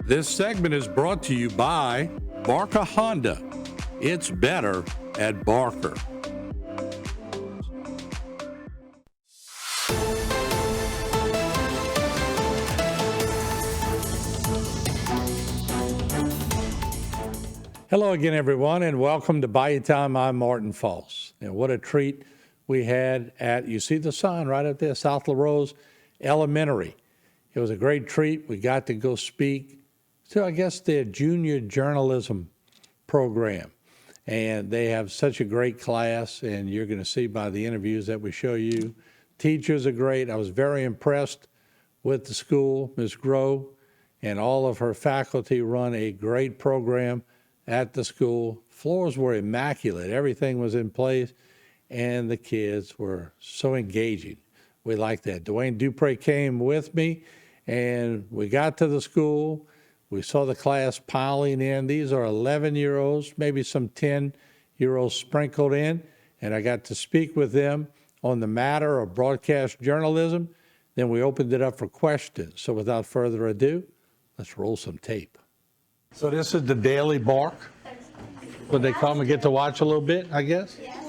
This segment is brought to you by Barker Honda. It's better at Barker. Hello again, everyone, and welcome to Bayou Time. I'm Martin False. And what a treat we had at, you see the sign right up there, South Larose Elementary. It was a great treat. We got to go speak to, I guess, their junior journalism program. And they have such a great class, and you're going to see by the interviews that we show you. Teachers are great. I was very impressed with the school. Ms. Grove and all of her faculty run a great program at the school. Floors were immaculate. Everything was in place, and the kids were so engaging. We like that. Dwayne Dupre came with me, and we got to the school. We saw the class piling in. These are 11-year-olds, maybe some 10-year-olds sprinkled in, and I got to speak with them on the matter of broadcast journalism. Then we opened it up for questions. So without further ado, let's roll some tape. So this is the Daily Bark. What they call me, get to watch a little bit, I guess? Yes.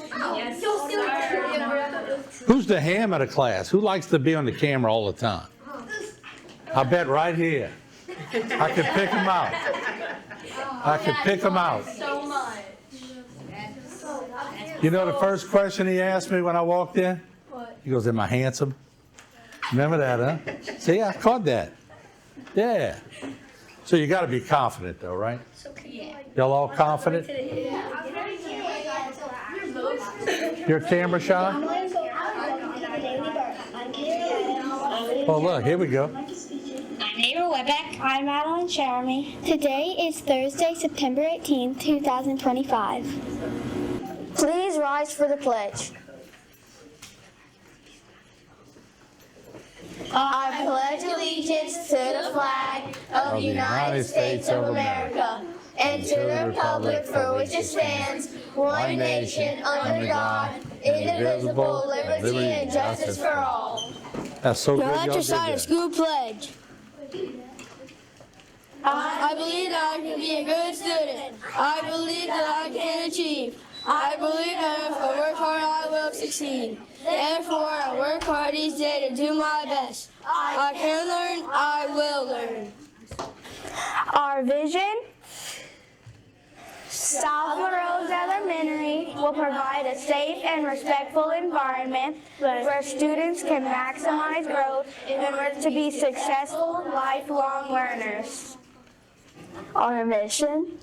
Who's the ham of the class? Who likes to be on the camera all the time? I bet right here. I could pick them out. I could pick them out. So much. You know the first question he asked me when I walked in? What? He goes, am I handsome? Remember that, huh? See, I caught that. Yeah. So you got to be confident, though, right? Yeah. Y'all all confident? You're camera shy? Oh, look, here we go. I'm Neighbor Webeck. I'm Madeline Jeremy. Today is Thursday, September 18th, 2025. Please rise for the pledge. I pledge allegiance to the flag of the United States of America and to the republic for which it stands, one nation, under God, indivisible, liberty and justice for all. That's so good. Now Y'all let did your sign a that. school pledge. I believe that I can be a good student. I believe that I can achieve. I believe that if I work hard, I will succeed. Therefore, I work hard each day to do my best. I can learn, I will learn. Our vision: South Larose Elementary will provide a safe and respectful environment where students can maximize growth in order to be successful lifelong learners. Our mission: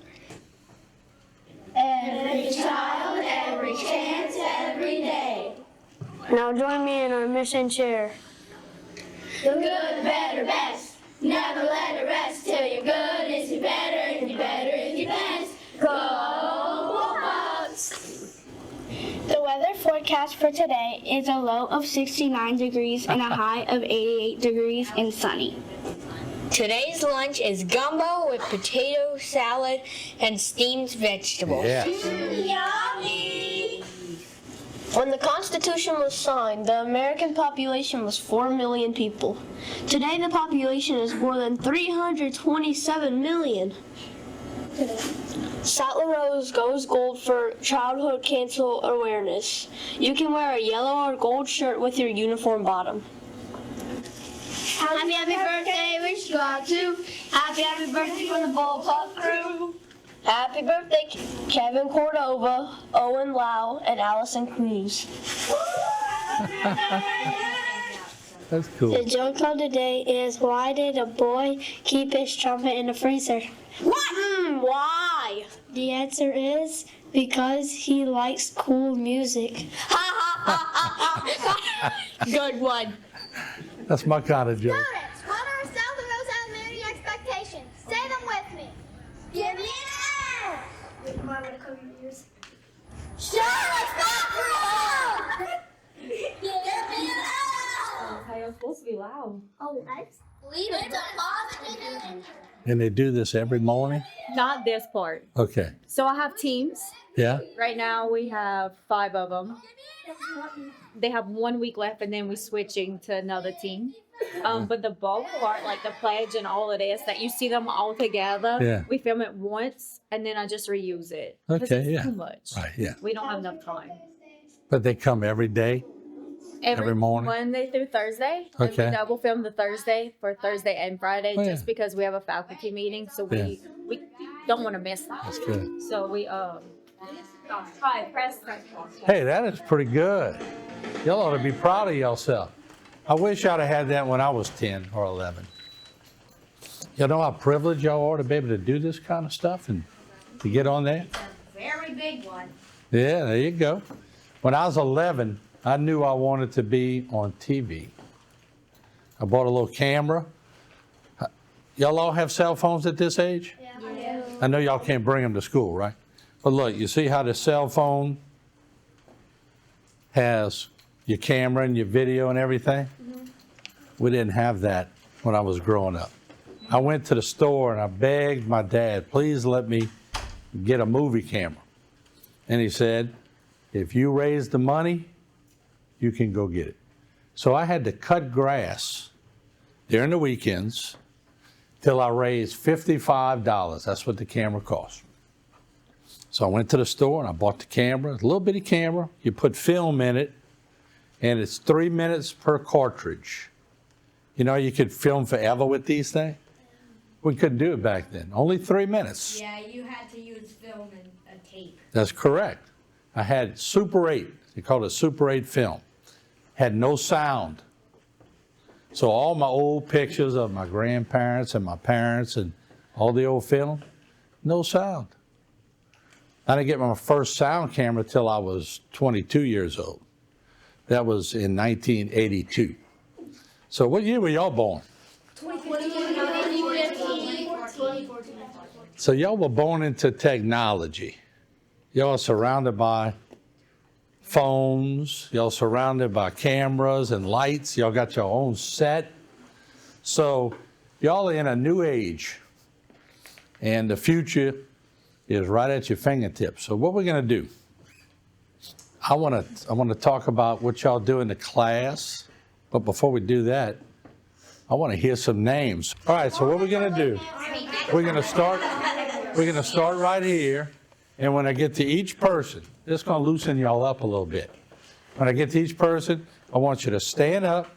Every child, every chance, every day. Now join me in our mission chair. The good, better, best. Never let it rest till you're good is your better, and your better is your best. Go Bucks! The weather forecast for today is a low of 69 degrees and a high of 88 degrees and sunny. Today's lunch is gumbo with potato salad and steamed vegetables. Yeah. Yummy! When the Constitution was signed, the American population was 4 million people. Today, the population is more than 327 million. South Larose goes gold for childhood cancer awareness. You can wear a yellow or gold shirt with your uniform bottom. Happy birthday, wish you all too. Happy birthday from the Bullpup crew. Happy birthday, Kevin Cordova, Owen Lau, and Allison Cruz. That's cool. The joke of the day is, why did a boy keep his trumpet in the freezer? Why? The answer is because he likes cool music. Good one. That's my kind of joke. Students, what are South Larose Elementary expectations? Say them with me. Give me an A. You might want to cover your ears. Sure, let's go for Give me an L. I'm supposed to be loud. Oh, let's leave it to positive. And they do this every morning? Not this part. Okay. So I have teams. Yeah? Right now we have 5 of them. They have 1 week left and then we're switching to another team. But the bulk part, like the pledge and all of this, that you see them all together. Yeah. We film it once and then I just reuse it. 'Cause Okay, it's yeah. too much. Right, yeah. We don't have enough time. But they come every day? Every morning? Monday through Thursday. And Okay. we double film the Thursday for Thursday and Friday Oh, just yeah. because we have a faculty meeting. So we don't want to miss that. That's good. So we hi, press. Hey, that is pretty good. Y'all ought to be proud of yourself. I wish I'd have had that when I was 10 or 11. You know how privileged y'all are to be able to do this kind of stuff and to get on there? Very big one. Yeah, there you go. When I was 11, I knew I wanted to be on TV. I bought a little camera. Y'all all have cell phones at this age? Yeah. I know y'all can't bring them to school, right? But look, you see how the cell phone has your camera and your video and everything? We didn't have that when I was growing up. I went to the store and I begged my dad, please let me get a movie camera. And he said, if you raise the money, you can go get it. So I had to cut grass during the weekends till I raised $55. That's what the camera cost. So I went to the store and I bought the camera, a little bitty camera. You put film in it, and it's 3 minutes per cartridge. You know, you could film forever with these things. We couldn't do it back then. Only 3 minutes. Yeah, you had to use film and a tape. That's correct. I had Super 8. They called it Super 8 film. Had no sound. So all my old pictures of my grandparents and my parents and all the old film, no sound. I didn't get my first sound camera till I was 22 years old. That was in 1982. So what year were y'all born? 2014. So y'all were born into technology. Y'all are surrounded by phones. Y'all surrounded by cameras and lights. Y'all got your own set. So y'all are in a new age. And the future is right at your fingertips. So what we're going to do, I want to talk about what y'all do in the class. But before we do that, I want to hear some names. All right, so what we're going to do, we're going to start right here. And when I get to each person, this is going to loosen y'all up a little bit. When I get to each person, I want you to stand up,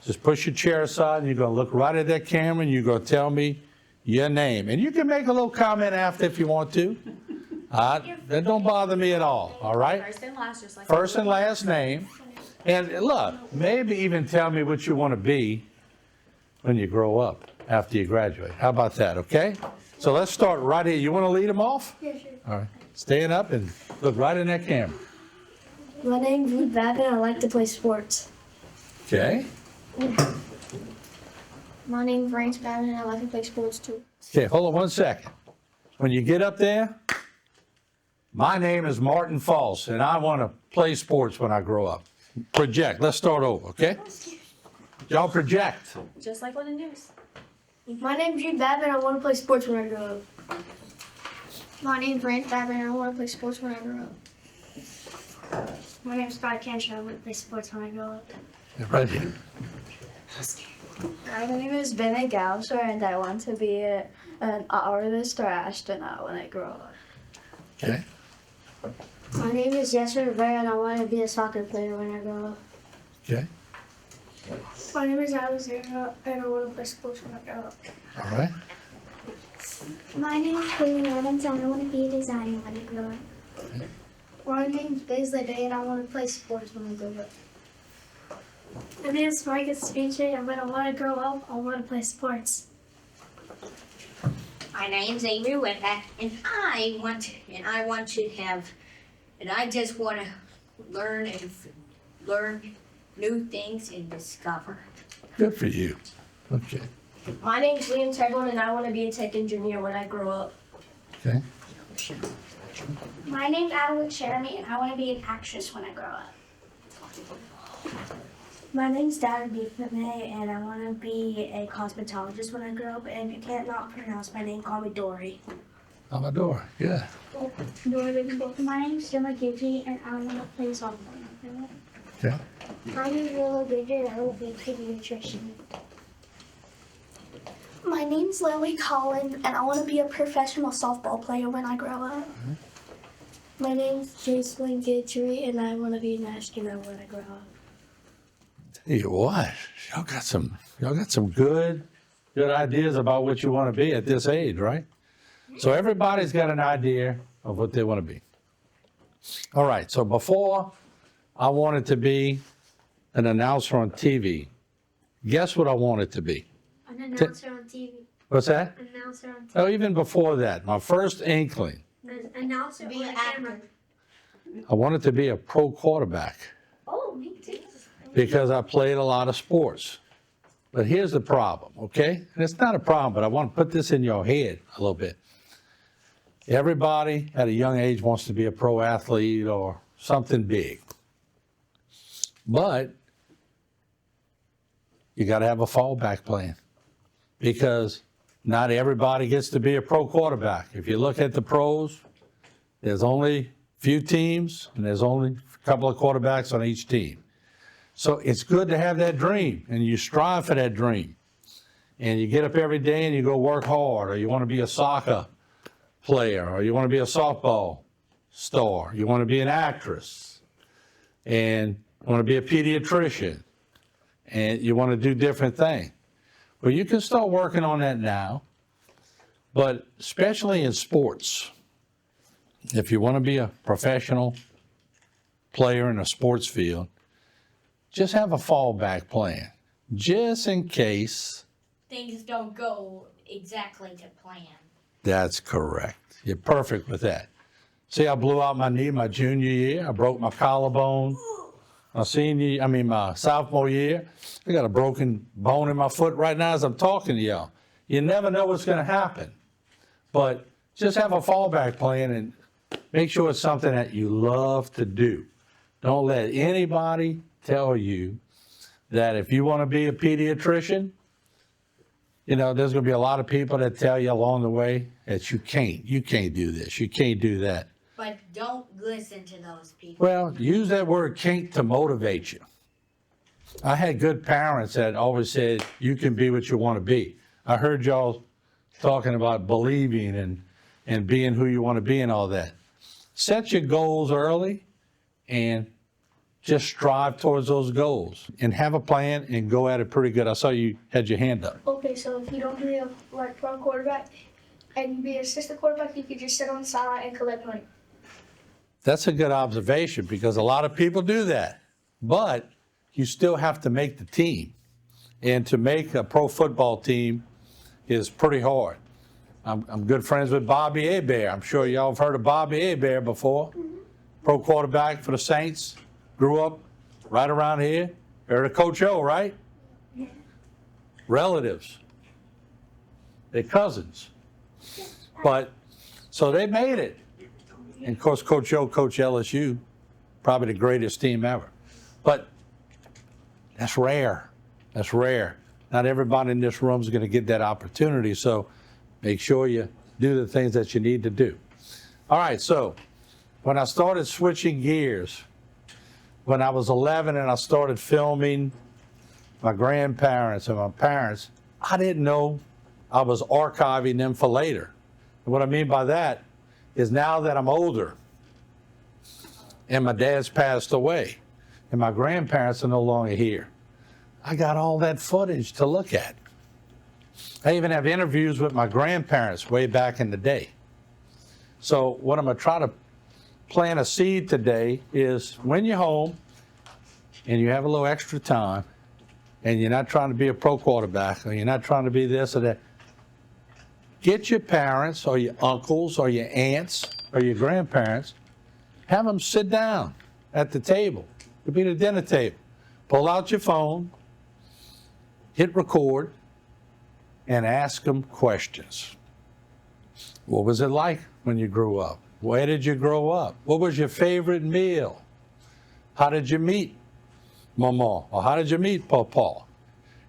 just push your chair aside, and you're going to look right at that camera, and you're going to tell me your name. And you can make a little comment after if you want to. That don't bother me at all, all right? First and last, just like First and last name. And look, maybe even tell me what you want to be when you grow up after you graduate. How about that, okay? So let's start right here. You want to lead them off? Yeah, sure. All right. Stand up and look right in that camera. My name's Ruth Babin. I like to play sports. Okay? My name's Rance Babin and I like to play sports too. Okay, hold on one second. When you get up there, my name is Martin False, and I want to play sports when I grow up. Project. Let's start over, okay? Y'all project. just like on the news. My name's Ruth Babin. I want to play sports when I grow up. My name's Rance Babin and I want to play sports when I grow up. My name's Scott Kensher. I want to play sports when I grow up. Right here. My name is Bennett Gausser, and I want to be an artist or astronaut when I grow up. Okay. My name is Yasser Rivera, and I want to be a soccer player when I grow up. Okay. My name is Alexandra, and I want to play sports when I grow up. All right. My name is Caitlin Evans and I want to be a designer when I grow up. My name's Biz Day, and I want to play sports when I grow up. My name is Marcus Speechy and when I want to grow up, I want to play sports. My name's Amy Whitbeck, and I just want to learn new things and discover. Good for you. Okay. My name's Liam Teglin and I want to be a tech engineer when I grow up. Okay. My name's Alex Jeremy and I want to be an actress when I grow up. My name's Darren Beefman, and I want to be a cosmetologist when I grow up. And if you can't not pronounce my name, call me Dory. Amador. Yeah. My name's Gemma Gidgey and I want to play softball when I grow up. Okay. My name's Willow Bridger and I want to be a pediatrician. My name's Lily Collin, and I want to be a professional softball player when I grow up. My name's Jacelyn Guidry, and I want to be an astronaut when I grow up. Tell you what, y'all got some good ideas about what you want to be at this age, right? So everybody's got an idea of what they want to be. All right, so before I wanted to be an announcer on TV, guess what I wanted to be? An announcer on TV. What's that? An announcer on TV. Oh, even before that, my first inkling, An announcer on a camera. I wanted to be a pro quarterback Oh, me too. because I played a lot of sports. But here's the problem, okay? And it's not a problem, but I want to put this in your head a little bit. Everybody at a young age wants to be a pro athlete or something big. But you got to have a fallback plan because not everybody gets to be a pro quarterback. If you look at the pros, there's only few teams and there's only a couple of quarterbacks on each team. So it's good to have that dream and you strive for that dream. And you get up every day and you go work hard, or you want to be a soccer player, or you want to be a softball star, you want to be an actress, and you want to be a pediatrician, and you want to do different things. Well, you can start working on that now, but especially in sports, if you want to be a professional player in a sports field, just have a fallback plan, just in case. Things don't go exactly to plan. That's correct. You're perfect with that. See, I blew out my knee my junior year. I broke my collarbone. My sophomore year. I got a broken bone in my foot right now as I'm talking to y'all. You never know what's going to happen. But just have a fallback plan and make sure it's something that you love to do. Don't let anybody tell you that if you want to be a pediatrician, there's going to be a lot of people that tell you along the way that you can't do this, you can't do that. But don't listen to those people. Well, use that word can't to motivate you. I had good parents that always said, you can be what you want to be. I heard y'all talking about believing and being who you want to be and all that. Set your goals early and just strive towards those goals and have a plan and go at it pretty good. I saw you had your hand up. Okay, so if you don't be a pro quarterback and you be an assistant quarterback, you could just sit on the sideline and collect money. That's a good observation because a lot of people do that. But you still have to make the team. And to make a pro football team is pretty hard. I'm good friends with Bobby Hebert. I'm sure y'all have heard of Bobby Hebert before. Pro quarterback for the Saints. Grew up right around here. Heard of Coach O, right? Relatives. They're cousins. But, so they made it. And of course, Coach O, Coach LSU, probably the greatest team ever. But that's rare. That's rare. Not everybody in this room is going to get that opportunity. So make sure you do the things that you need to do. All right, so when I started switching gears, when I was 11 and I started filming my grandparents and my parents, I didn't know I was archiving them for later. And what I mean by that is now that I'm older and my dad's passed away and my grandparents are no longer here, I got all that footage to look at. I even have interviews with my grandparents way back in the day. So what I'm going to try to plant a seed today is when you're home and you have a little extra time and you're not trying to be a pro quarterback or you're not trying to be this or that, get your parents or your uncles or your aunts or your grandparents, have them sit down at the table. It could be the dinner table. Pull out your phone, hit record, and ask them questions. What was it like when you grew up? Where did you grow up? What was your favorite meal? How did you meet Mama? Or how did you meet Papa?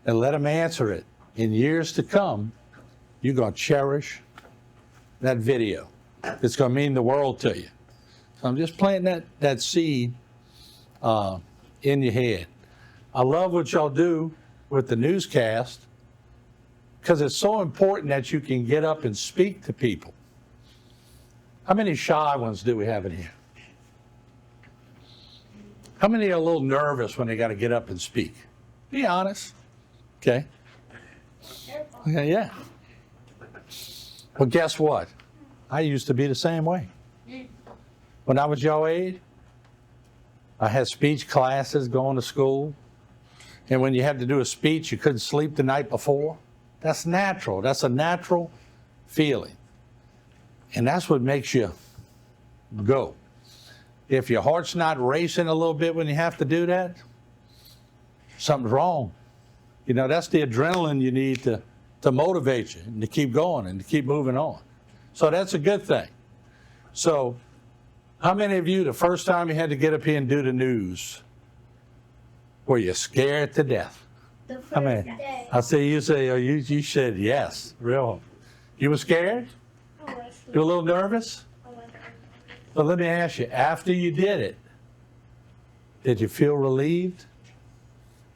And let them answer it. In years to come, you're going to cherish that video. It's going to mean the world to you. So I'm just planting that seed in your head. I love what y'all do with the newscast. because it's so important that you can get up and speak to people. How many shy ones do we have in here? How many are a little nervous when they got to get up and speak? Be honest. Okay. Yeah. Well, guess what? I used to be the same way. When I was your age, I had speech classes going to school. And when you had to do a speech, you couldn't sleep the night before. That's natural. That's a natural feeling. And that's what makes you go. If your heart's not racing a little bit when you have to do that, something's wrong. You know, that's the adrenaline you need to motivate you and to keep going and to keep moving on. So that's a good thing. So how many of you, the first time you had to get up here and do the news, were you scared to death? The first I mean, day. I see you say, oh, you said yes, real. You were scared? You were a little nervous? But let me ask you, after you did you feel relieved?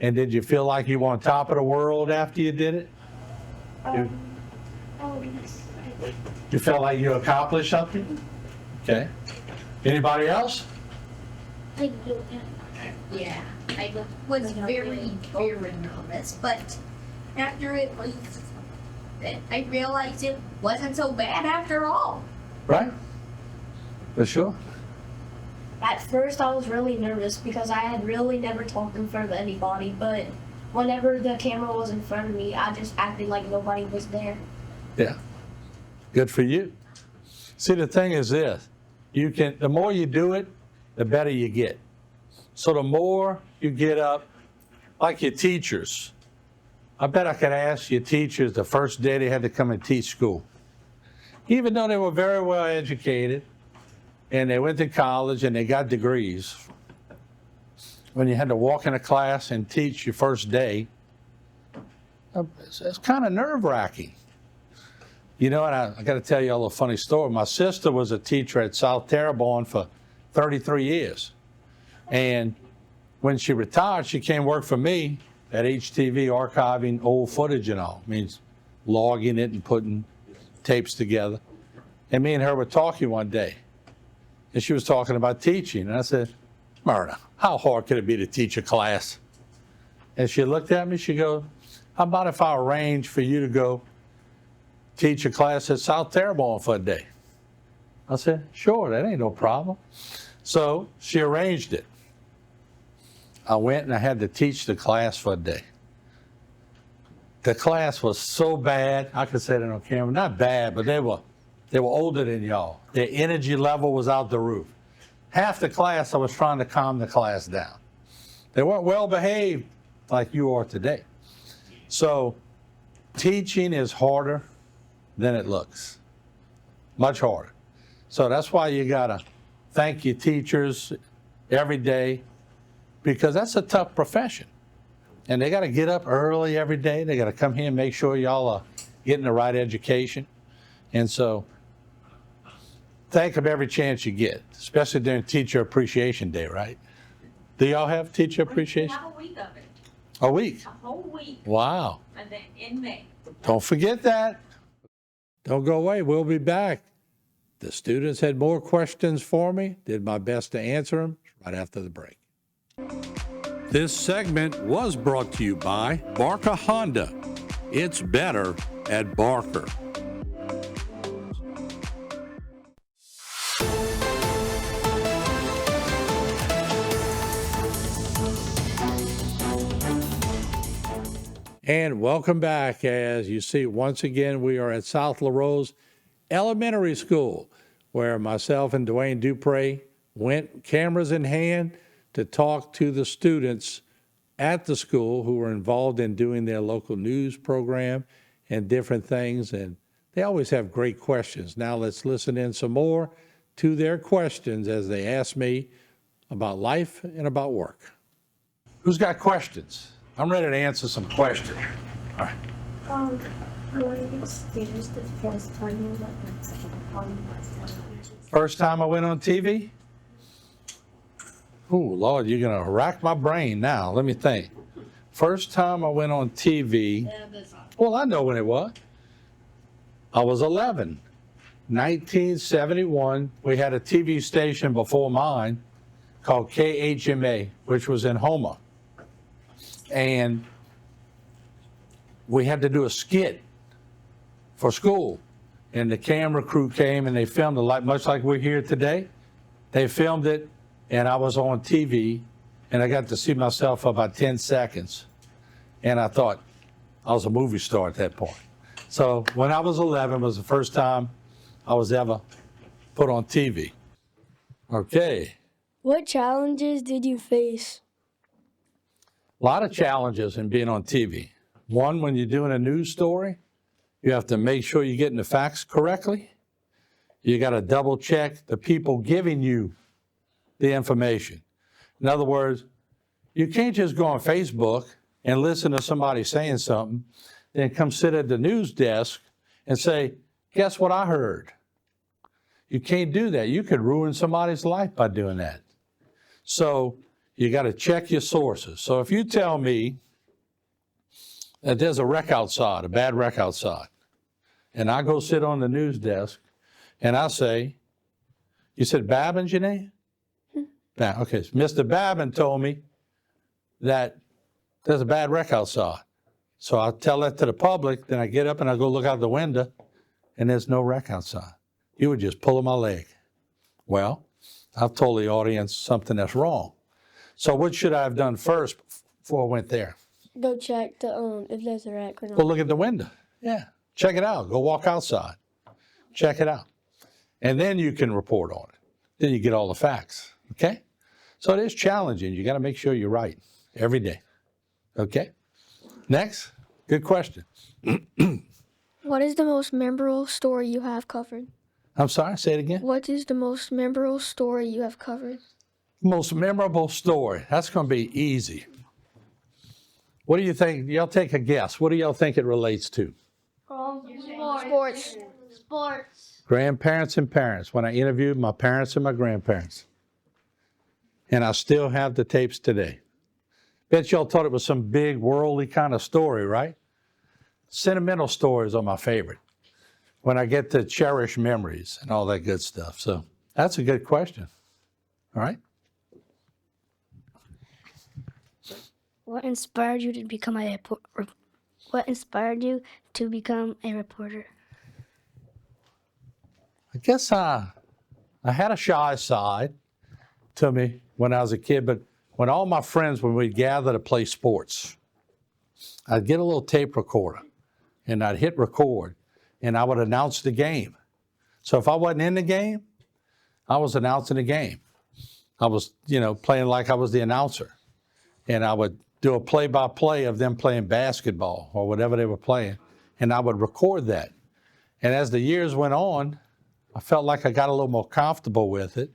And did you feel like you were on top of the world after you did it? You felt like you accomplished something? Okay. Anybody else? Yeah, I was very, very nervous, but after it was, I realized it wasn't so bad after all. Right? For sure. At first, I was really nervous because I had really never talked in front of anybody, but whenever the camera was in front of me, I just acted like nobody was there. Yeah. Good for you. See, the thing is this, the more you do it, the better you get. So the more you get up, like your teachers, I bet I could ask your teachers the first day they had to come and teach school. Even though they were very well educated, and they went to college and they got degrees, when you had to walk in a class and teach your first day, it's kind of nerve-wracking. You know, and I got to tell you a little funny story. My sister was a teacher at South Terrebonne for 33 years. And when she retired, she came work for me at HTV, archiving old footage and all. It means logging it and putting tapes together. And me and her were talking one day. And she was talking about teaching. And I said, Myrna, how hard could it be to teach a class? And she looked at me, she goes, how about if I arrange for you to go teach a class at South Terrebonne for a day? I said, sure, that ain't no problem. So she arranged it. I went and I had to teach the class for a day. The class was so bad, I could say that on camera, not bad, but they were older than y'all. Their energy level was out the roof. Half the class, I was trying to calm the class down. They weren't well behaved like you are today. So teaching is harder than it looks. Much harder. So that's why you gotta thank your teachers every day, because that's a tough profession. And they gotta get up early every day. They gotta come here and make sure y'all are getting the right education. And so thank them every chance you get, especially during Teacher Appreciation Day, right? Do y'all have Teacher Appreciation? We have a week of it. A week? A whole week. Wow. And then in May. Don't forget that. Don't go away. We'll be back. The students had more questions for me. Did my best to answer them right after the break. This segment was brought to you by Barker Honda. It's better at Barker. And welcome back. As you see, once again, we are at South Larose Elementary School, where myself and Dwayne Dupre went cameras in hand to talk to the students at the school who were involved in doing their local news program and different things. And they always have great questions. Now let's listen in some more to their questions as they ask me about life and about work. Who's got questions? I'm ready to answer some questions. All right. First time I went on TV? Oh, Lord, you're going to rack my brain now. Let me think. First time I went on TV, Well, I know when it was. I was 11. 1971, we had a TV station before mine called KHMA, which was in Houma. And we had to do a skit for school. And the camera crew came and they filmed it much like we're here today. They filmed it and I was on TV and I got to see myself for about 10 seconds. And I thought I was a movie star at that point. So when I was 11 was the first time I was ever put on TV. Okay. What challenges did you face? A lot of challenges in being on TV. One, when you're doing a news story, you have to make sure you're getting the facts correctly. You got to double check the people giving you the information. In other words, you can't just go on Facebook and listen to somebody saying something, then come sit at the news desk and say, guess what I heard? You can't do that. You could ruin somebody's life by doing that. So you got to check your sources. So if you tell me that there's a wreck outside, a bad wreck outside, and I go sit on the news desk and I say, you said Babin's your name? Okay, Mr. Babin told me that there's a bad wreck outside. So I tell that to the public, then I get up and I go look out the window and there's no wreck outside. You would just pull my leg. Well, I've told the audience something that's wrong. So what should I have done first before I went there? Go check if there's a wreck or not. Go look at the window. Yeah, check it out. Go walk outside. Check it out. And then you can report on it. Then you get all the facts, okay? So it is challenging. You got to make sure you're right every day, okay? Next, good question. What is the most memorable story you have covered? I'm sorry, say it again. What is the most memorable story you have covered? Most memorable story. That's going to be easy. What do you think? Y'all take a guess. What do y'all think it relates to? Sports. Sports. Grandparents and parents. When I interviewed my parents and my grandparents. And I still have the tapes today. Bet y'all thought it was some big worldly kind of story, right? Sentimental stories are my favorite. When I get to cherish memories and all that good stuff. So that's a good question. All right. What inspired you to become a reporter? I guess I had a shy side to me when I was a kid, but when all my friends, when we'd gather to play sports, I'd get a little tape recorder and I'd hit record and I would announce the game. So if I wasn't in the game, I was announcing the game. I was, playing like I was the announcer. And I would do a play-by-play of them playing basketball or whatever they were playing. And I would record that. And as the years went on, I felt like I got a little more comfortable with it.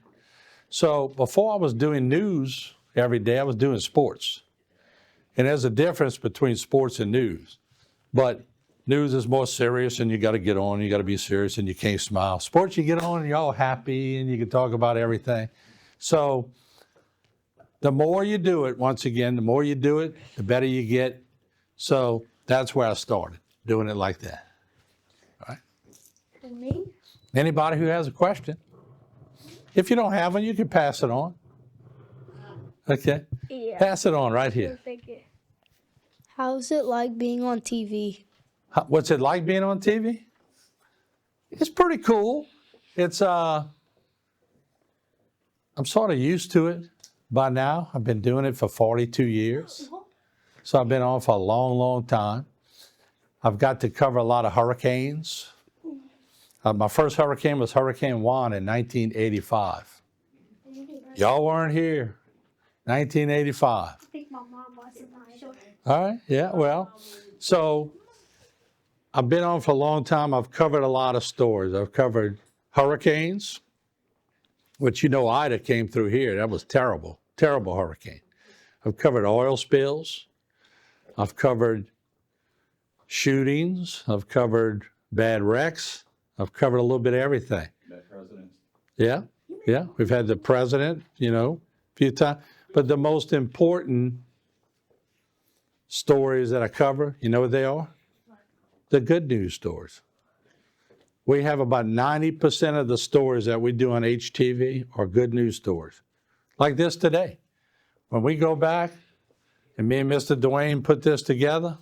So before I was doing news every day, I was doing sports. And there's a difference between sports and news. But news is more serious and you got to get on, you got to be serious and you can't smile. Sports, you get on and you're all happy and you can talk about everything. So the more you do it, once again, the more you do it, the better you get. So that's where I started, doing it like that. All right? And me? Anybody who has a question? If you don't have one, you can pass it on. Okay? Yeah. Pass it on right here. Thank you. How's it like being on TV? What's it like being on TV? It's pretty cool. It's, I'm sort of used to it by now. I've been doing it for 42 years. So I've been on for a long, long time. I've got to cover a lot of hurricanes. My first hurricane was Hurricane Juan in 1985. Y'all weren't here. 1985. I think my mom wasn't. All right, yeah, well, so I've been on for a long time. I've covered a lot of stories. I've covered hurricanes, which Ida came through here. That was terrible, terrible hurricane. I've covered oil spills. I've covered shootings. I've covered bad wrecks. I've covered a little bit of everything. Bad presidents. Yeah. We've had the president, a few times. But the most important stories that I cover, you know what they are? the good news stories. We have about 90% of the stories that we do on HTV are good news stories. Like this today. When we go back, and me and Mr. Dwayne put this together,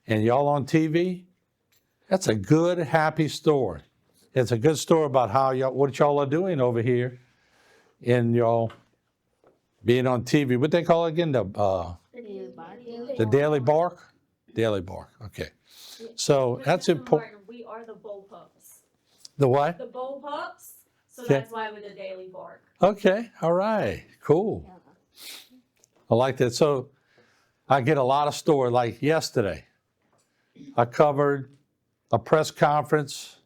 and y'all on TV, that's a good, happy story. It's a good story about how what y'all are doing over here in y'all being on TV. What they call it again? The Daily Bark? Daily Bark, okay. So that's important. We are the bull pups. The what? The bull pups. So Okay. that's why we're the Daily Bark. Okay, all right, cool. I like that. So I get a lot of stories. Like yesterday, I covered a press conference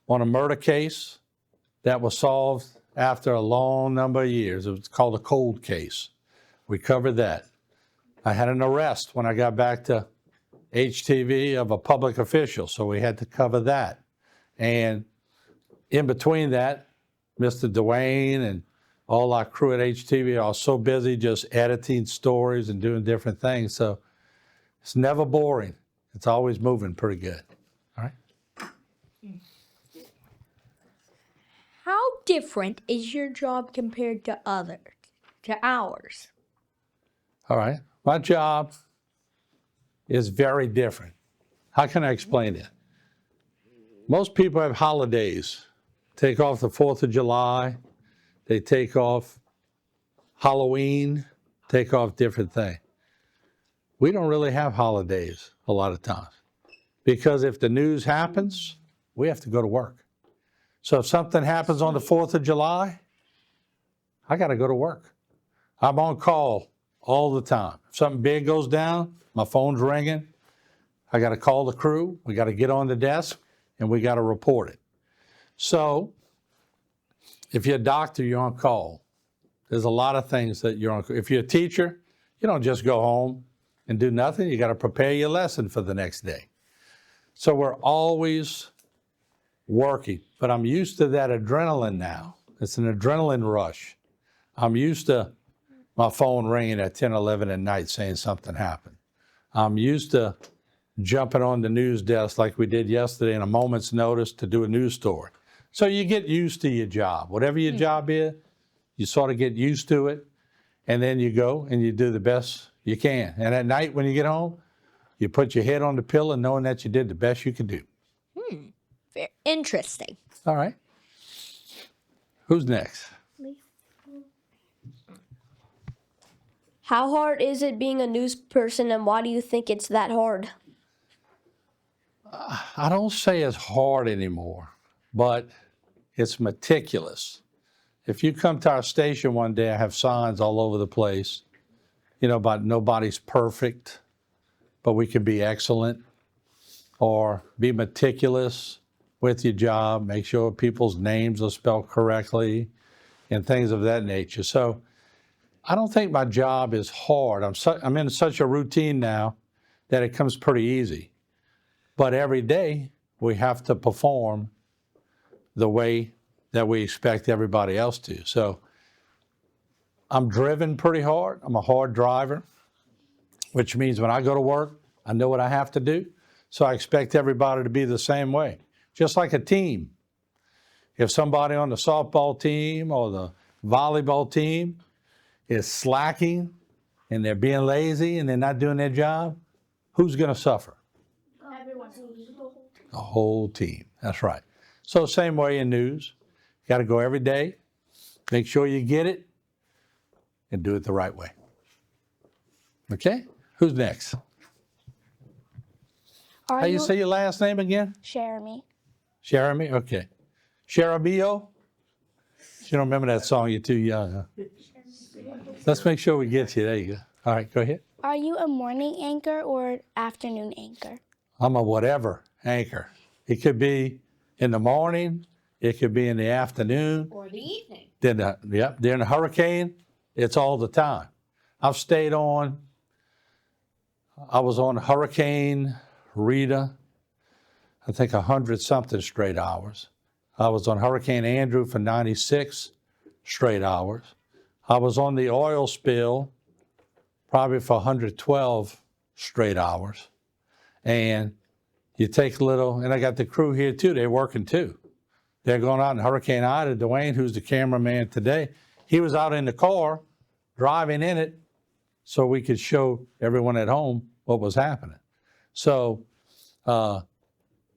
on a murder case that was solved after a long number of years. It was called a cold case. We covered that. I had an arrest when I got back to HTV of a public official, so we had to cover that. And in between that, Mr. Dwayne and all our crew at HTV are so busy just editing stories and doing different things. So it's never boring. It's always moving pretty good. All right. How different is your job compared to ours? All right. My job is very different. How can I explain it? Most people have holidays. Take off the 4th of July. They take off Halloween, take off different things. We don't really have holidays a lot of times because if the news happens, we have to go to work. So if something happens on the 4th of July, I got to go to work. I'm on call all the time. If something big goes down, my phone's ringing. I got to call the crew. We got to get on the desk and we got to report it. So if you're a doctor, you're on call. There's a lot of things that you're on. If you're a teacher, you don't just go home and do nothing. You got to prepare your lesson for the next day. So we're always working, but I'm used to that adrenaline now. It's an adrenaline rush. I'm used to my phone ringing at 10, 11 at night saying something happened. I'm used to jumping on the news desk like we did yesterday in a moment's notice to do a news story. So you get used to your job. Whatever your job is, you sort of get used to it, and then you go and you do the best you can. And at night when you get home, you put your head on the pillow knowing that you did the best you could do. Very interesting. All right. Who's next? How hard is it being a news person, and why do you think it's that hard? I don't say it's hard anymore, but it's meticulous. If you come to our station one day, I have signs all over the place, about nobody's perfect, but we can be excellent, or be meticulous with your job, make sure people's names are spelled correctly, and things of that nature. So I don't think my job is hard. I'm in such a routine now that it comes pretty easy. But every day we have to perform the way that we expect everybody else to. So I'm driven pretty hard. I'm a hard driver, which means when I go to work, I know what I have to do. So I expect everybody to be the same way, just like a team. If somebody on the softball team or the volleyball team is slacking and they're being lazy and they're not doing their job, who's going to suffer? The whole team. That's right. So same way in news. You got to go every day, make sure you get it, and do it the right way. Okay? Who's next? How you say your last name again? Jeremy. Jeremy? Okay. Sheramio? You don't remember that song, you're too young, huh? Let's make sure we get you. There you go. All right, go ahead. Are you a morning anchor or afternoon anchor? I'm a whatever anchor. It could be in the morning, it could be in the afternoon. Or the evening. During a hurricane, it's all the time. I was on Hurricane Rita, I think 100-something straight hours. I was on Hurricane Andrew for 96 straight hours. I was on the oil spill probably for 112 straight hours. And You take a little, and I got the crew here too, they're working too. They're going out in Hurricane Ida. Dwayne, who's the cameraman today, he was out in the car, driving in it, so we could show everyone at home what was happening. So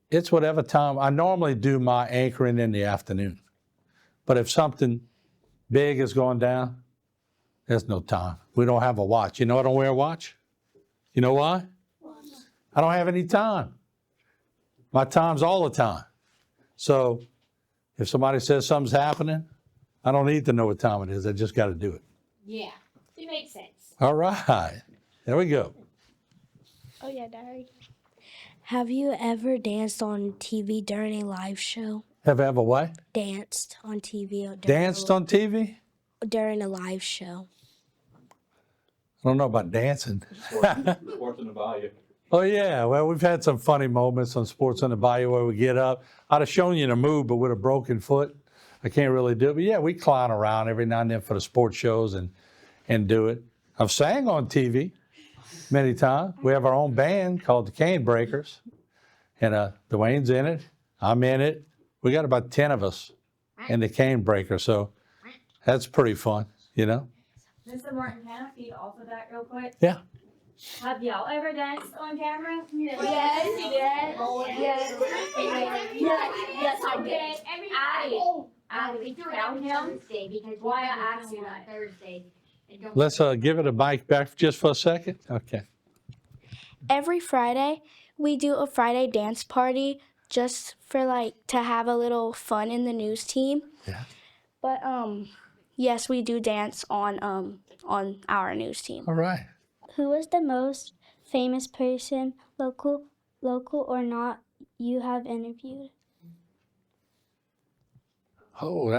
it's whatever time. I normally do my anchoring in the afternoon. But if something big is going down, there's no time. We don't have a watch. You know I don't wear a watch? You know why? I don't have any time. My time's all the time. So if somebody says something's happening, I don't need to know what time it is. I just got to do it. Yeah, it makes sense. All right. There we go. Oh, yeah, Daddy. Have you ever danced on TV during a live show? Have I ever what? Danced on TV. Danced on TV? During a live show. I don't know about dancing. Sports in the Bayou. Oh, yeah. Well, we've had some funny moments on Sports on the Bayou where we get up. I'd have shown you the move, but with a broken foot, I can't really do it. But, yeah, we clown around every now and then for the sports shows and do it. I've sang on TV many times. We have our own band called the Cane Breakers. And Dwayne's in it. I'm in it. We got about 10 of us in the Cane Breaker. So that's pretty fun, you know? Mr. Martin, can I feed off of that real quick? Yeah. Have y'all ever danced on camera? Yes. Yes. Yes, I did. I would tell him why I asked you that. Thursday. Let's give it a mic back just for a second. Okay. Every Friday, we do a Friday dance party just for to have a little fun in the news team. Yeah. But yes, we do dance on our news team. All right. Who is the most famous person, local or not, you have interviewed? Oh,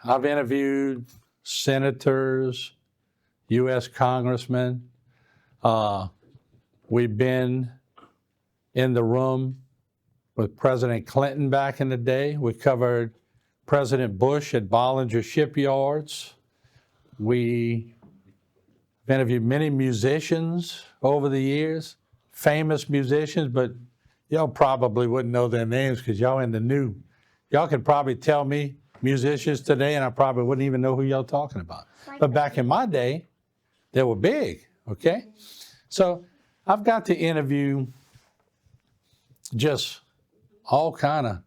I've interviewed senators, U.S. congressmen. We've been in the room with President Clinton back in the day. We covered President Bush at Bollinger Shipyards. We interviewed many musicians over the years, famous musicians, but y'all probably wouldn't know their names because y'all in the new. Y'all could probably tell me musicians today and I probably wouldn't even know who y'all talking about. But back in my day, they were big, okay? So I've got to interview just all kind of,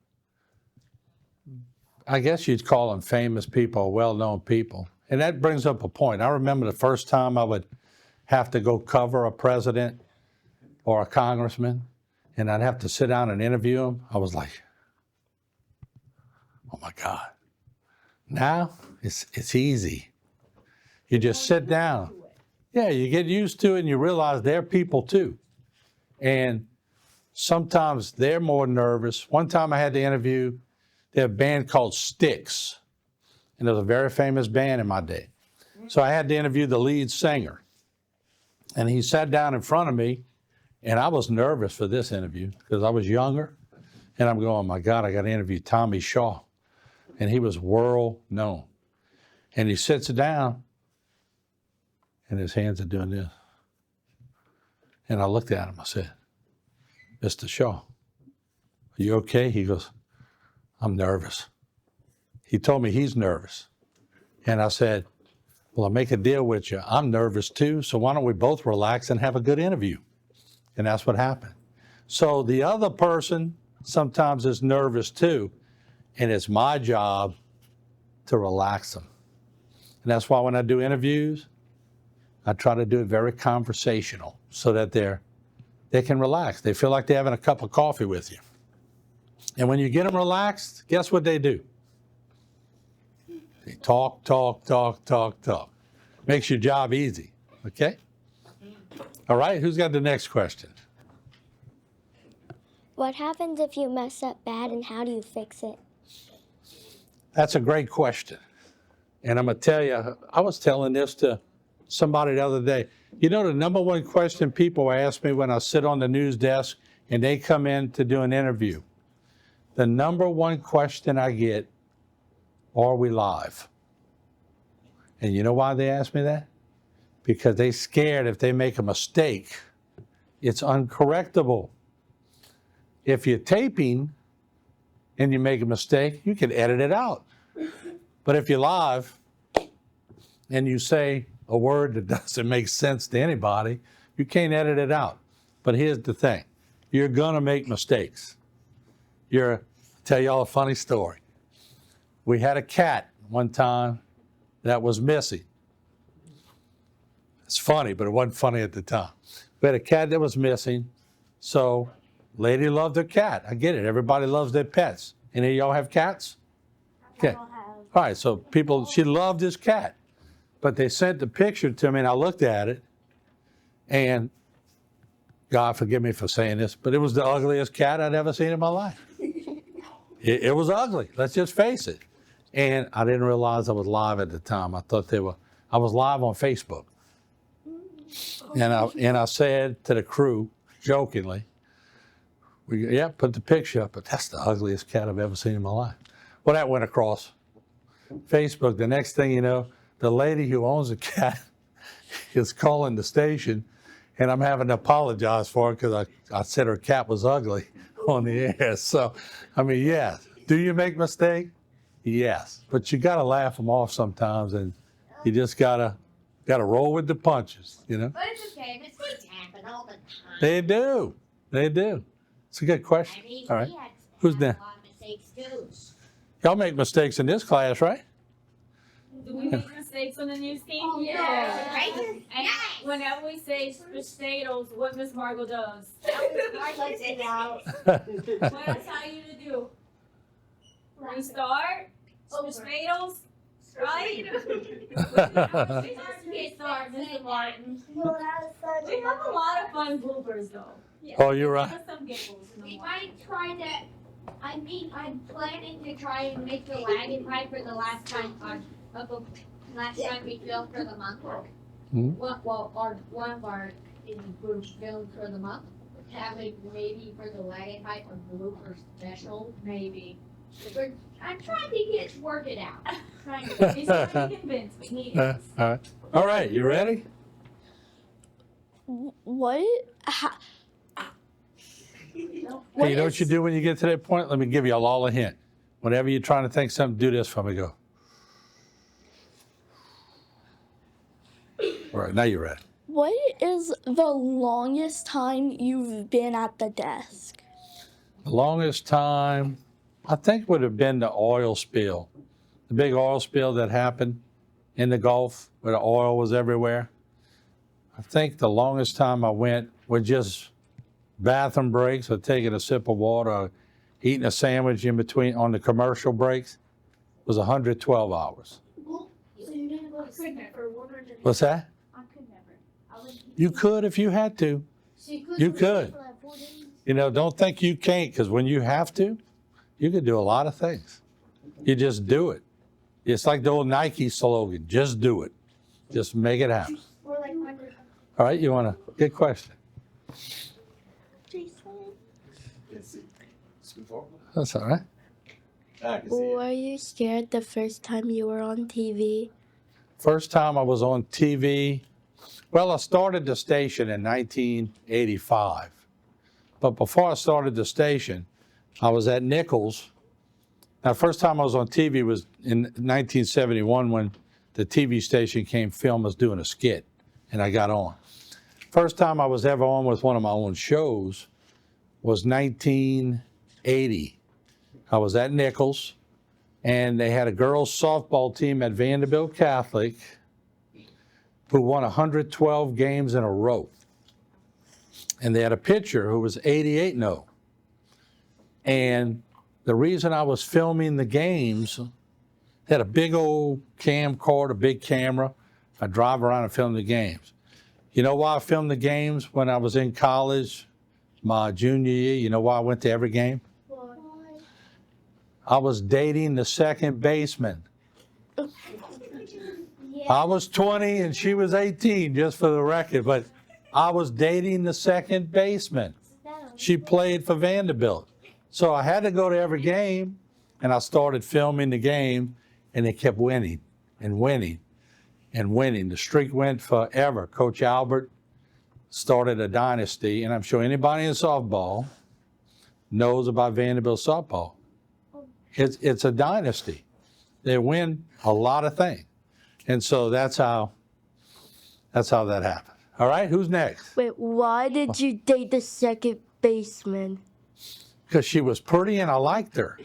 I guess you'd call them famous people or well-known people. And that brings up a point. I remember the first time I would have to go cover a president or a congressman, and I'd have to sit down and interview him. I was like, oh my God. Now it's easy. You just sit down. Yeah, you get used to it and you realize they're people too. And sometimes they're more nervous. One time I had to interview, they had a band called Styx. And it was a very famous band in my day. So I had to interview the lead singer. And he sat down in front of me, and I was nervous for this interview because I was younger. And I'm going, oh my God, I got to interview Tommy Shaw. And he was world known. And he sits down, and his hands are doing this. And I looked at him, I said, Mr. Shaw, are you okay? He goes, I'm nervous. He told me he's nervous. And I said, well, I'll make a deal with you. I'm nervous too, so why don't we both relax and have a good interview? And that's what happened. So the other person sometimes is nervous too, and it's my job to relax them. And that's why when I do interviews, I try to do it very conversational so that they can relax. They feel like they're having a cup of coffee with you. And when you get them relaxed, guess what they do? They talk. Makes your job easy, okay? All right, who's got the next question? What happens if you mess up bad and how do you fix it? That's a great question. And I'm going to tell you, I was telling this to somebody the other day. You know, the number one question people ask me when I sit on the news desk and they come in to do an interview, the number one question I get, are we live? And you know why they ask me that? Because they're scared if they make a mistake, it's uncorrectable. If you're taping and you make a mistake, you can edit it out. But if you're live and you say a word that doesn't make sense to anybody, you can't edit it out. But here's the thing. You're gonna make mistakes. Tell y'all a funny story. We had a cat one time that was missing. It's funny, but it wasn't funny at the time. We had a cat that was missing, so lady loved her cat. I get it. Everybody loves their pets. Any of y'all have cats? Okay. All right, so she loved this cat. But they sent the picture to me, and I looked at it, and God forgive me for saying this, but it was the ugliest cat I'd ever seen in my life. It was ugly. Let's just face it. And I didn't realize I was live at the time. I thought I was live on Facebook. And I said to the crew, jokingly, put the picture up, but that's the ugliest cat I've ever seen in my life. Well, that went across Facebook. The next thing you know, the lady who owns the cat is calling the station, and I'm having to apologize for it because I said her cat was ugly on the air. So, I mean, yes. Do you make mistakes? Yes. But you got to laugh them off sometimes, and you just got to roll with the punches, you know? But it's okay. Mistakes happen all the time. They do. They do. It's a good question. I mean, all right. we had Who's a next? lot of mistakes too. Y'all make mistakes in this class, right? Do we make mistakes on the news team? Oh, yeah. Right? And whenever we say potatoes, what Miss Margot does. Margot said out. What I tell you to do. We start, potatoes, right? We start, Mr. Martin. We have a lot of fun bloopers though. Oh, you're right. Some giggles in the We morning. might try to. I'm planning to try and make the wagon pipe for the last time we filmed for the month. One of our in the group filmed for the month. Having maybe for the wagon pipe a blooper special, maybe. I'm trying to work it out. He's trying to convince me. He is. All right. All right. You ready? What? Hey, you know what you do when you get to that point? Let me give you all a hint. Whenever you're trying to think something, do this for me. Go. All right. Now you're ready. What is the longest time you've been at the desk? The longest time, I think, would have been the oil spill. The big oil spill that happened in the Gulf where the oil was everywhere. I think the longest time I went with just bathroom breaks or taking a sip of water or eating a sandwich in between on the commercial breaks was 112 hours. What's that? You could if you had to. You could. You know, don't think you can't, because when you have to, you can do a lot of things. You just do it. It's like the old Nike slogan, just do it. Just make it happen. All right, you want a good question? That's all right. Were you scared the first time you were on TV? First time I was on TV, well, I started the station in 1985. But before I started the station, I was at Nichols. Now, first time I was on TV was in 1971 when the TV station came film us doing a skit, and I got on. First time I was ever on with one of my own shows was 1980. I was at Nichols, and they had a girls softball team at Vanderbilt Catholic who won 112 games in a row. And they had a pitcher who was 88-0. And the reason I was filming the games, they had a big old camcorder, a big camera. I drive around and film the games. You know why I filmed the games when I was in college, my junior year? You know why I went to every game? Why? I was dating the second baseman. I was 20 and she was 18, just for the record, but I was dating the second baseman. She played for Vanderbilt. So I had to go to every game, and I started filming the game, and they kept winning and winning and winning. The streak went forever. Coach Albert started a dynasty, and I'm sure anybody in softball knows about Vanderbilt softball. It's a dynasty. They win a lot of things. And so that's how that happened. All right, who's next? Wait, why did you date the second baseman? Because she was pretty and I liked her.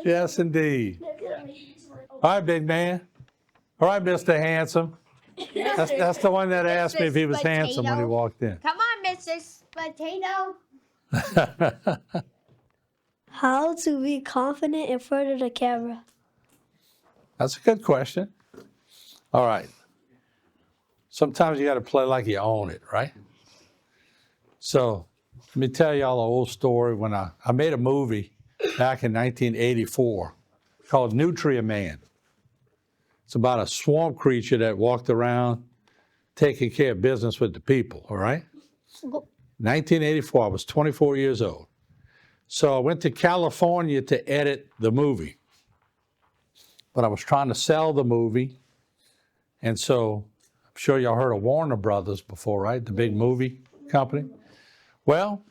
Yes, indeed. All right, big man. All right, Mr. Handsome. That's the one that asked me if he was handsome when he walked in. Come on, Mrs. Potato. How to be confident in front of the camera? That's a good question. All right. Sometimes you got to play like you own it, right? So let me tell y'all an old story. When I made a movie back in 1984 called Nutria Man. It's about a swamp creature that walked around taking care of business with the people, all right? 1984, I was 24 years old. So I went to California to edit the movie. But I was trying to sell the movie. And so I'm sure y'all heard of Warner Brothers before, right? The big movie company. Well,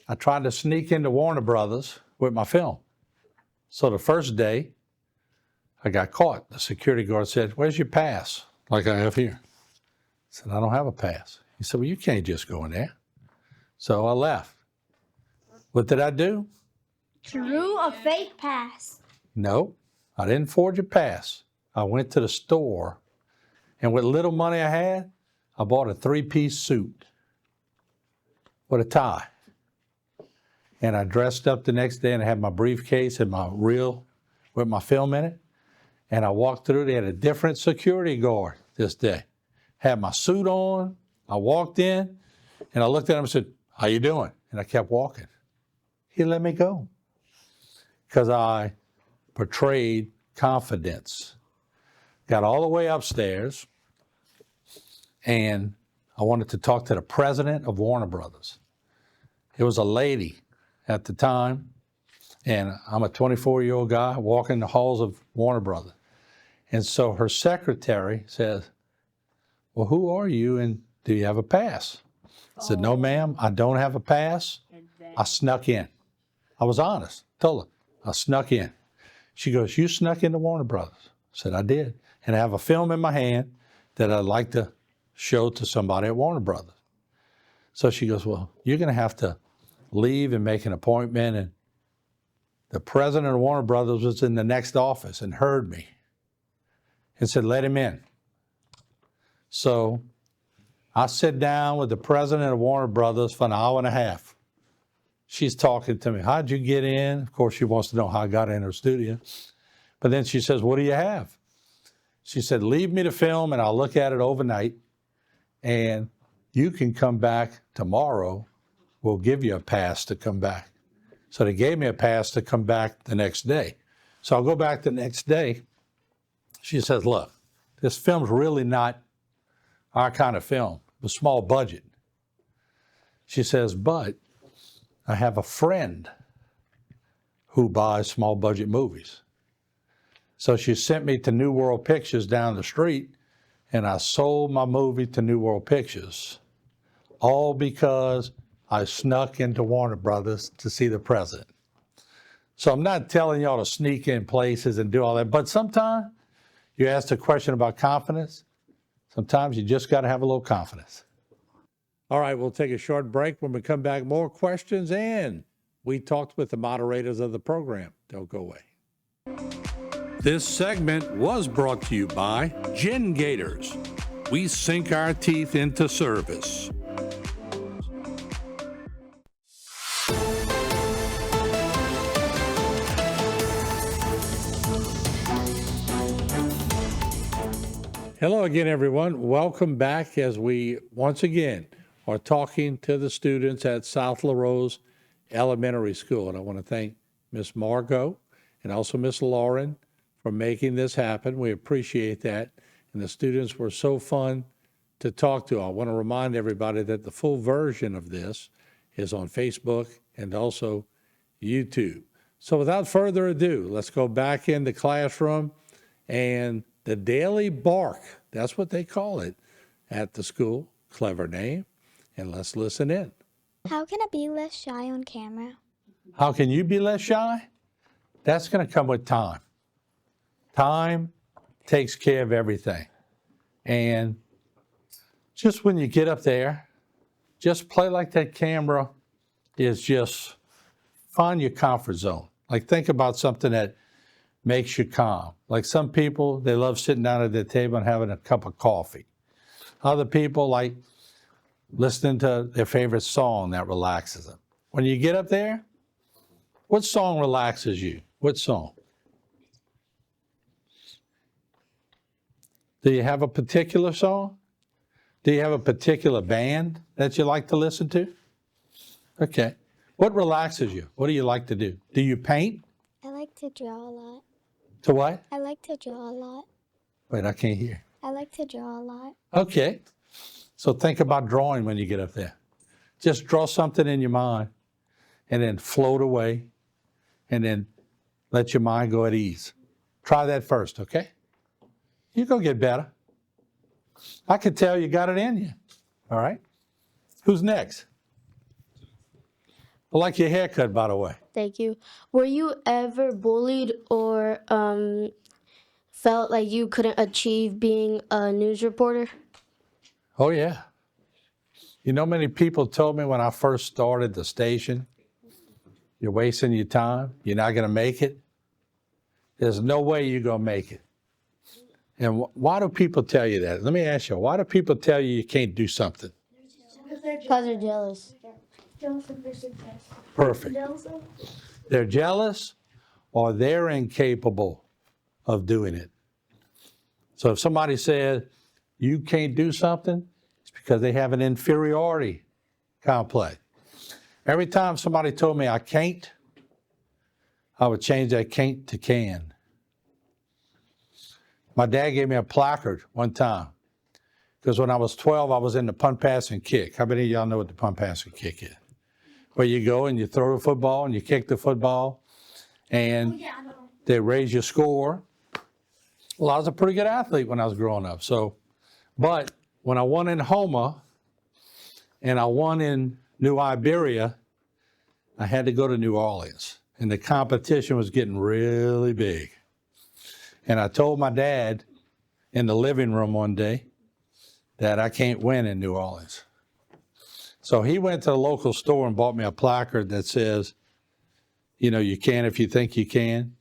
I tried to sneak into Warner Brothers with my film. So the first day, I got caught. The security guard said, "Where's your pass?" Like I have here. I said, "I don't have a pass." He said, "Well, you can't just go in there." So I left. What did I do? Drew a fake pass. No, I didn't forge a pass. I went to the store, and with little money I had, I bought a 3-piece suit with a tie. And I dressed up the next day and I had my briefcase and my reel with my film in it. And I walked through, they had a different security guard this day. Had my suit on, I walked in, and I looked at him and said, "How you doing?" And I kept walking. He let me go because I portrayed confidence. Got all the way upstairs, and I wanted to talk to the president of Warner Brothers. It was a lady at the time, and I'm a 24-year-old guy walking the halls of Warner Brothers. And so her secretary says, "Well, who are you and do you have a pass?" I said, "No, ma'am, I don't have a pass. I snuck in." I was honest, told her, I snuck in. She goes, "You snuck into Warner Brothers?" I said, "I did. And I have a film in my hand that I'd like to show to somebody at Warner Brothers." So she goes, "Well, you're going to have to leave and make an appointment." And the president of Warner Brothers was in the next office and heard me and said, "Let him in." So I sit down with the president of Warner Brothers for an hour and a half. She's talking to me. "How'd you get in?" Of course, she wants to know how I got in her studio. But then she says, "What do you have?" She said, "Leave me the film and I'll look at it overnight. And you can come back tomorrow. We'll give you a pass to come back." So they gave me a pass to come back the next day. So I'll go back the next day. She says, "Look, this film's really not our kind of film. It was small budget." She says, "But I have a friend who buys small budget movies." So she sent me to New World Pictures down the street, and I sold my movie to New World Pictures, all because I snuck into Warner Brothers to see the president. So I'm not telling y'all to sneak in places and do all that, but sometimes you asked a question about confidence. Sometimes you just got to have a little confidence. All right, we'll take a short break. When we come back, more questions, and we talked with the moderators of the program. Don't go away. This segment was brought to you by Gin Gators. We sink our teeth into service. Hello again, everyone. Welcome back as we once again are talking to the students at South Larose Elementary School. And I want to thank Miss Margot and also Miss Lauren for making this happen. We appreciate that. And the students were so fun to talk to. I want to remind everybody that the full version of this is on Facebook and also YouTube. So without further ado, let's go back in the classroom and the daily bark, that's what they call it at the school. Clever name. And let's listen in. How can I be less shy on camera? How can you be less shy? That's going to come with time. Time takes care of everything. And just when you get up there, just play like that camera is just find your comfort zone. Like think about something that makes you calm. Like some people, they love sitting down at their table and having a cup of coffee. Other people like listening to their favorite song that relaxes them. When you get up there, what song relaxes you? What song? Do you have a particular song? Do you have a particular band that you like to listen to? Okay. What relaxes you? What do you like to do? Do you paint? I like to draw a lot. To what? I like to draw a lot. Wait, I can't hear. I like to draw a lot. Okay. So think about drawing when you get up there. Just draw something in your mind and then float away and then let your mind go at ease. Try that first, okay? You're going to get better. I can tell you got it in you. All right? Who's next? I like your haircut, by the way. Thank you. Were you ever bullied or felt like you couldn't achieve being a news reporter? Oh, yeah. You know, many people told me when I first started the station, you're wasting your time. You're not going to make it. There's no way you're going to make it. And why do people tell you that? Let me ask you, why do people tell you you can't do something? Because they're jealous. Perfect. They're jealous or they're incapable of doing it. So if somebody says you can't do something, it's because they have an inferiority complex. Every time somebody told me I can't, I would change that can't to can. My dad gave me a placard one time because when I was 12, I was in the punt, pass, and kick. How many of y'all know what the punt, pass, and kick is? Where you go and you throw the football and you kick the football and they raise your score. Well, I was a pretty good athlete when I was growing up. But when I won in Houma and I won in New Iberia, I had to go to New Orleans. And the competition was getting really big. And I told my dad in the living room one day that I can't win in New Orleans. So he went to the local store and bought me a placard that says, you know, you can if you think you can.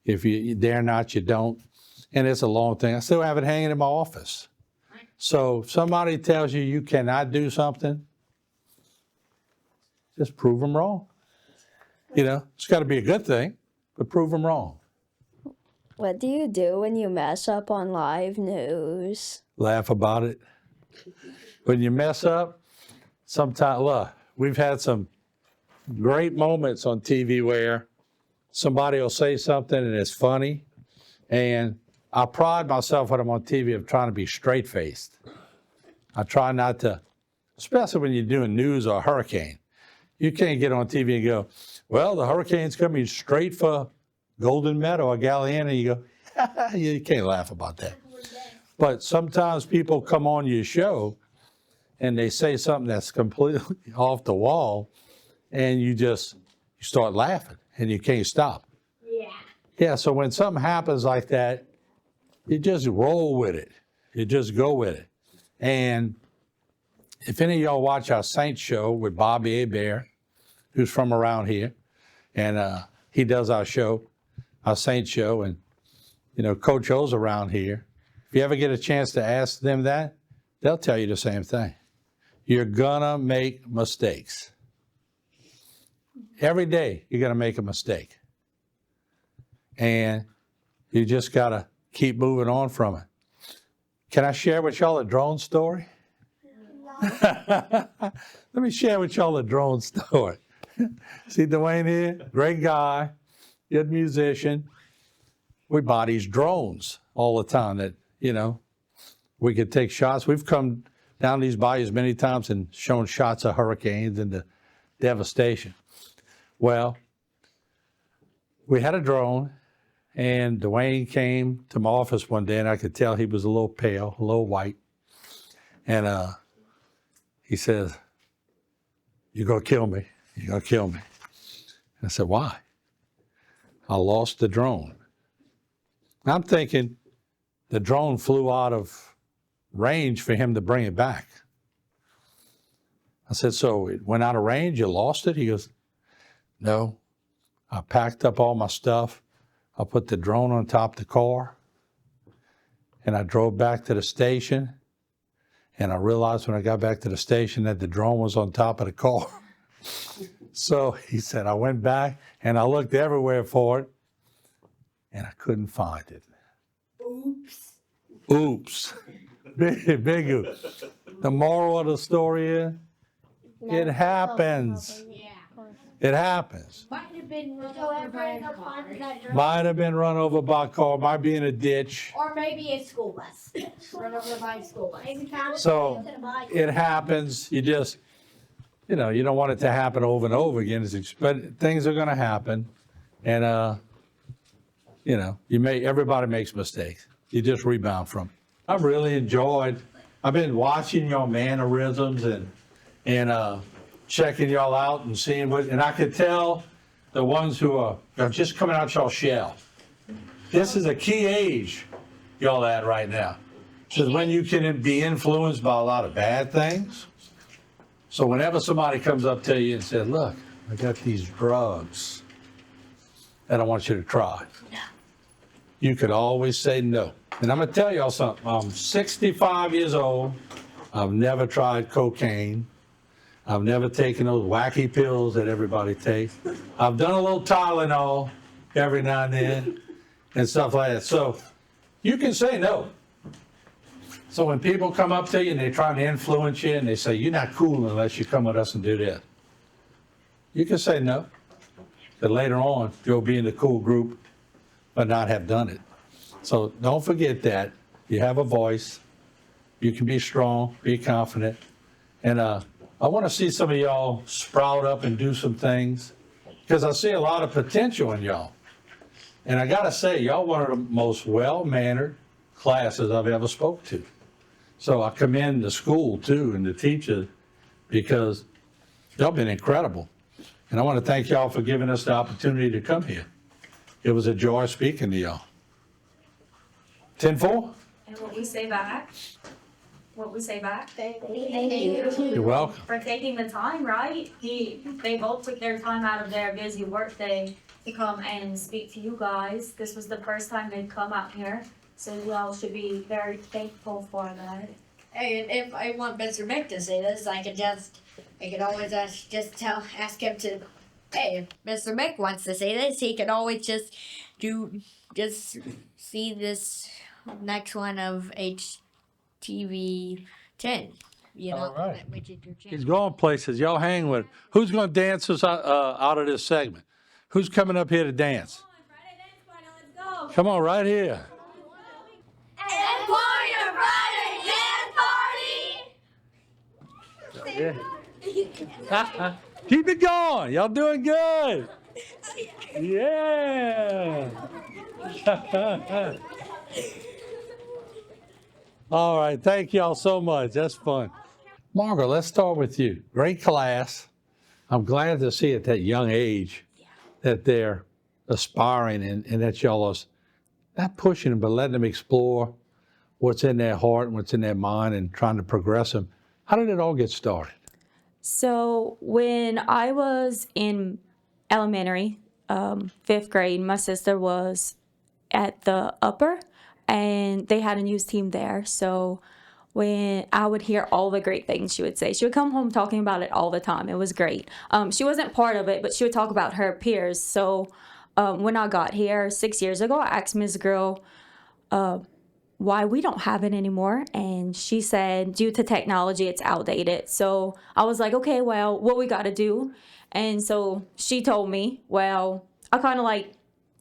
If you dare not, you don't. And it's a long thing. I still have it hanging in my office. So if somebody tells you you cannot do something, just prove them wrong. You know, it's got to be a good thing, but prove them wrong. What do you do when you mess up on live news? Laugh about it. When you mess up, sometimes, look, we've had some great moments on TV where somebody will say something and it's funny. And I pride myself when I'm on TV of trying to be straight-faced. I try not to, especially when you're doing news or a hurricane. You can't get on TV and go, well, the hurricane's coming straight for Golden Meadow or Galliana. You go, you can't laugh about that. But sometimes people come on your show and they say something that's completely off the wall and you start laughing and you can't stop. Yeah, so when something happens like that, you just roll with it. You just go with it. And if any of y'all watch our Saints show with Bobby Hebert, who's from around here, and he does our show, our Saints show, and, you know, Coach O's around here. If you ever get a chance to ask them that, they'll tell you the same thing. You're gonna make mistakes. Every day, you're gonna make a mistake. And you just gotta keep moving on from it. Can I share with y'all a drone story? Let me share with y'all a drone story. See Dwayne here? Great guy, good musician. We buy these drones all the time that, you know, we could take shots. We've come down these bayous many times and shown shots of hurricanes and the devastation. Well, we had a drone, and Dwayne came to my office one day, and I could tell he was a little pale, a little white. And he says, you're going to kill me. You're going to kill me. I said, why? I lost the drone. I'm thinking the drone flew out of range for him to bring it back. I said, so it went out of range, you lost it? He goes, no. I packed up all my stuff. I put the drone on top of the car, and I drove back to the station, and I realized when I got back to the station that the drone was on top of the car. So he said, I went back, and I looked everywhere for it, and I couldn't find it. Oops. Oops. Big oops. The moral of the story is, it happens. It happens. Might have been run over by a car. Might have been run over by a car, might be in a ditch. Or maybe a school bus. Run over by a school bus. So it happens. You just, you don't want it to happen over and over again. But things are going to happen. And, everybody makes mistakes. You just rebound from it. I've really enjoyed, I've been watching your mannerisms and checking y'all out and seeing and I could tell the ones who are just coming out y'all shell. This is a key age y'all at right now. This is when you can be influenced by a lot of bad things. So whenever somebody comes up to you and says, look, I got these drugs that I want you to try, you could always say no. And I'm going to tell y'all something. I'm 65 years old. I've never tried cocaine. I've never taken those wacky pills that everybody takes. I've done a little Tylenol every now and then and stuff like that. So you can say no. So when people come up to you and they're trying to influence you and they say, you're not cool unless you come with us and do this, you can say no. But later on, you'll be in the cool group but not have done it. So don't forget that. You have a voice. You can be strong, be confident. And I want to see some of y'all sprout up and do some things because I see a lot of potential in y'all. And I got to say, y'all one of the most well-mannered classes I've ever spoke to. So I commend the school too and the teachers because y'all been incredible. And I want to thank y'all for giving us the opportunity to come here. It was a joy speaking to y'all. 10-4? And what we say back? Thank you. You're welcome. For taking the time, right? They both took their time out of their busy work day to come and speak to you guys. This was the first time they'd come out here, so you all should be very thankful for that. Hey, and if I want Mr. Mick to say this, I could always ask him to. Hey, if Mr. Mick wants to say this, he could always just see this next one of HTV 10. All right. Which is your channel. He's going places. Y'all hang with him. Who's going to dance us out of this segment? Who's coming up here to dance? Come on, right here. And for your Friday dance party! Yeah. Keep it going. Y'all doing good. Yeah. All right. Thank y'all so much. That's fun. Margaret, let's start with you. Great class. I'm glad to see at that young age that they're aspiring and that y'all are not pushing them, but letting them explore what's in their heart and what's in their mind and trying to progress them. How did it all get started? So when I was in elementary, 5th grade, my sister was at the upper and they had a news team there. So when I would hear all the great things she would say, she would come home talking about it all the time. It was great. She wasn't part of it, but she would talk about her peers. So when I got here 6 years ago, I asked Ms. Girl why we don't have it anymore. And she said, due to technology, it's outdated. So I was like, okay, well, what we got to do? And so she told me, well, I kind of like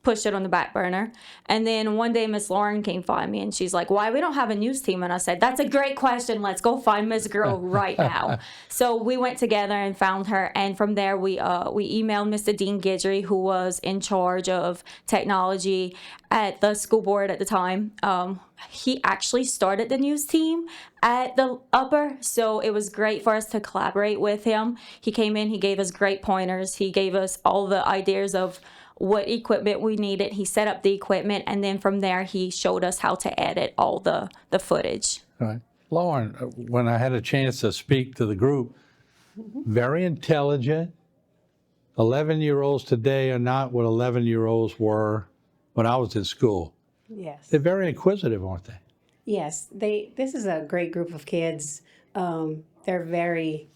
pushed it on the back burner. And then one day Miss Lauren came find me and she's like, why we don't have a news team? And I said, that's a great question. Let's go find Miss Girl right now. So we went together and found her. And from there, we emailed Mr. Dean Guidry, who was in charge of technology at the school board at the time. He actually started the news team at the upper, so it was great for us to collaborate with him. He came in, he gave us great pointers. He gave us all the ideas of what equipment we needed. He set up the equipment, and then from there, he showed us how to edit all the footage. All right. Lauren, when I had a chance to speak to the group, very intelligent. 11-year-olds today are not what 11-year-olds were when I was in school. Yes. They're very inquisitive, aren't they? Yes. This is a great group of kids. They're very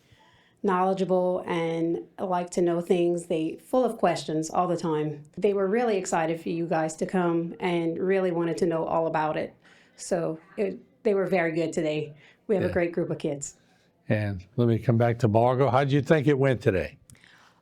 knowledgeable and like to know things. They full of questions all the time. They were really excited for you guys to come and really wanted to know all about it. So they were very good today. We have a great group of kids. And let me come back to Margot. How did you think it went today?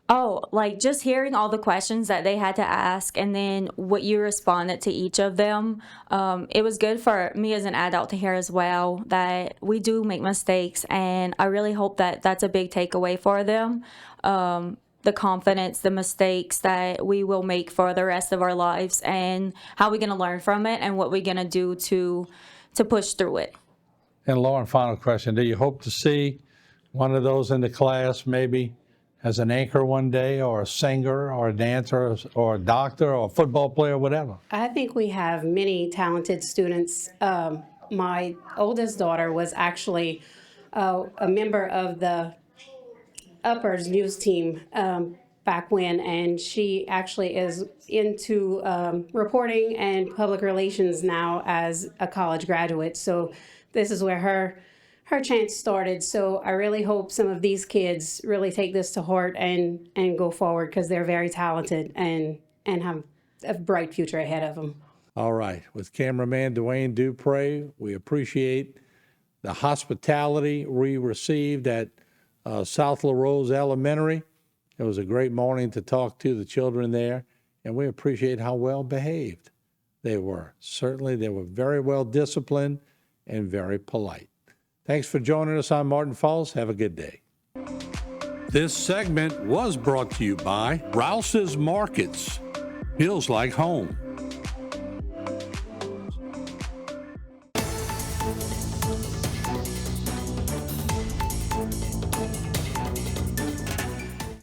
Oh, like just hearing all the questions that they had to ask and then what you responded to each of them. It was good for me as an adult to hear as well that we do make mistakes, and I really hope that that's a big takeaway for them. The confidence, the mistakes that we will make for the rest of our lives, and how we're going to learn from it and what we're going to do to push through it. And Lauren, final question. Do you hope to see one of those in the class maybe as an anchor one day, or a singer, or a dancer, or a doctor, or a football player, whatever? I think we have many talented students. My oldest daughter was actually a member of the Uppers news team back when, and she actually is into reporting and public relations now as a college graduate. So this is where her chance started. So I really hope some of these kids really take this to heart and go forward, because they're very talented and have a bright future ahead of them. All right. With cameraman Dwayne Dupre, we appreciate the hospitality we received at South Larose Elementary. It was a great morning to talk to the children there, and we appreciate how well behaved they were. Certainly, they were very well disciplined and very polite. Thanks for joining us on Martin Falls. Have a good day. This segment was brought to you by Rouse's Markets. Feels like home.